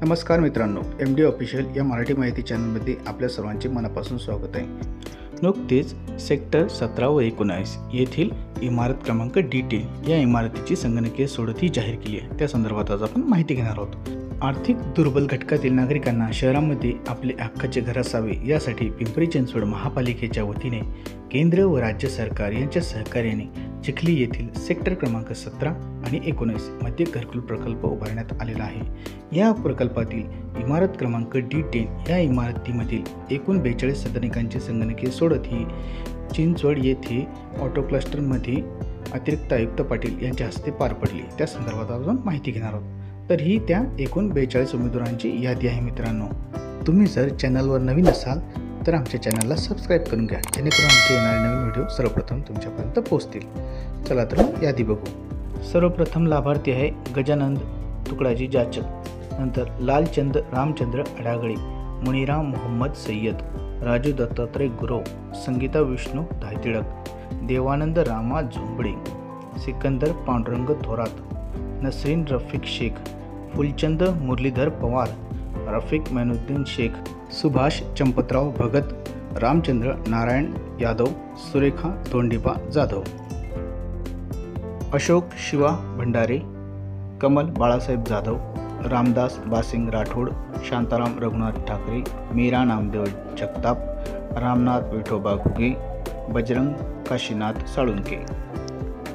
नमस्कार मित्रांनो, MD official या मराठी माहिती चॅनलमध्ये आपल्या सर्वांचे मनापासून स्वागत आहे। नुकतेच सेक्टर 17 व 19 येथील इमारत क्रमांक D10 या इमारतीची संगणकीय सोडत जाहीर केली आहे। त्या संदर्भात आज आपण माहिती घेणार आहोत। आर्थिक दुर्बल घटकातील नागरिकांना शहरामध्ये आपले हक्काचे घर असावे यासाठी पिंपरी चिंचवड महापालिकेच्या वतीने केंद्र व राज्य सरकार यांच्या सहकार्याने चिखली येथील सेक्टर क्रमांक 17 आणि 19 मध्ये घरकुल प्रकल्प उभारण्यात आलेला आहे। या प्रकल्पातील इमारत क्रमांक D10 या इमारतीमधील एकूण 42 सदनिकांची संगणकीय सोडत ही चिंचवड येथे ऑटो क्लस्टरमध्ये अतिरिक्त आयुक्त पाटील यांच्या हस्ते पार पडली। त्या संदर्भात आपण माहिती घेणार आहोत। तर ही त्या एकूण 42 उमेदवारांची यादी आहे। मित्रांनो, तुम्ही जर चॅनलवर नवीन असाल तर आमच्या चॅनलला सबस्क्राईब करून घ्या, जेणेकरून आमचे येणारे नवीन व्हिडिओ सर्वप्रथम तुमच्यापर्यंत पोहोचतील। चला तर यादी बघू। सर्वप्रथम लाभार्थी आहे गजानंद तुकडाजी जाचक, नंतर लालचंद रामचंद्र अडागळे, मुनिराम मोहम्मद सय्यद, राजू दत्तात्रय गुरव, संगीता विष्णू धायतिळक, देवानंद रामा झोंबडे, सिकंदर पांडुरंग थोरात, नसरीन रफिक शेख, फुलचंद मुरलीधर पवार, रफिक मैनुद्दीन शेख, सुभाष चंपतराव भगत, रामचंद्र नारायण यादव, सुरेखा धोंडीबा जाधव, अशोक शिवा भंडारे, कमल बाळासाहेब जाधव, रामदास बासिंग राठोड, शांताराम रघुनाथ ठाकरे, मीरा नामदेव जगताप, रामनाथ विठोबा घुगे, बजरंग काशीनाथ साळुंके।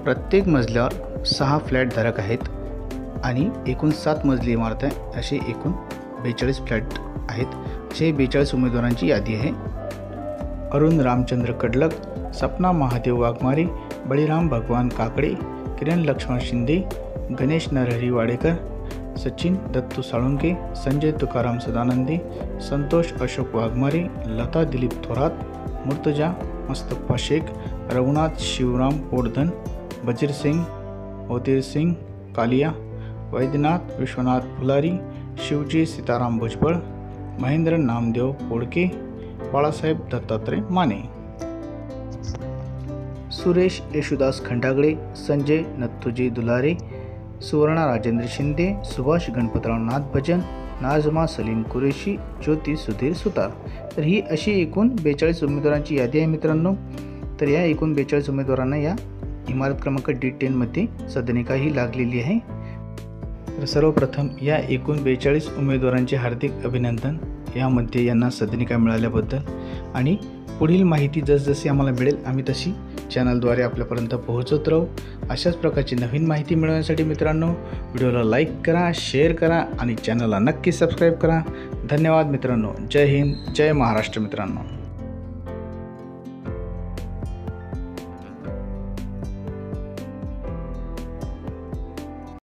प्रत्येक मजल्यावर 6 फ्लॅट धारक आहेत आणि एकूण 7 मजली इमारत आहे। असे एकूण 42 फ्लॅट आहेत। असे 42 उमेदवारांची यादी आहे। अरुण रामचंद्र कडलक, सपना महादेव वाघमारे, बळीराम भगवान काकडे, किरण लक्ष्मण शिंदे, गणेश नरहरी वाडेकर, सचिन दत्तू साळुंके, संजय तुकाराम सदानंदे, संतोष अशोक वाघमारे, लता दिलीप थोरात, मुर्तजा मुस्तफा शेख, रघुनाथ शिवराम पोडधन, बजीर सिंग, ओतेर सिंग कालिया, वैद्यनाथ विश्वनाथ फुलारी, शिवजी सीताराम भुजबळ, महेंद्र नामदेव पोडके, बाळासाहेब दत्तात्रय माने, सुरेश येशुदास खंडागळे, संजय नथुजी दुलारे, सुवर्णा राजेंद्र शिंदे, सुभाष गणपतराव नाथ भजन, नाजमा सलीम कुरेशी, ज्योती सुधीर सुतार। तर ही अशी एकूण 42 उमेदवारांची यादी आहे मित्रांनो। तर या एकूण 42 उमेदवारांना या इमारत क्रमांक D10 मध्ये सदनिका ही लागलेली आहे। तर सर्वप्रथम या एकूण 42 उमेदवारांचे हार्दिक अभिनंदन यामध्ये यांना सदनिका मिळाल्याबद्दल। आणि पुढील माहिती जसजशी आम्हाला मिळेल आम्ही तशी चॅनलद्वारे आपल्यापर्यंत पोहोचवत राहू। अशाच प्रकारची नवीन माहिती मिळवण्यासाठी मित्रांनो व्हिडिओला लाईक करा, शेअर करा आणि चॅनलला नक्की सबस्क्राईब करा। धन्यवाद मित्रांनो। जय हिंद, जय महाराष्ट्र मित्रांनो।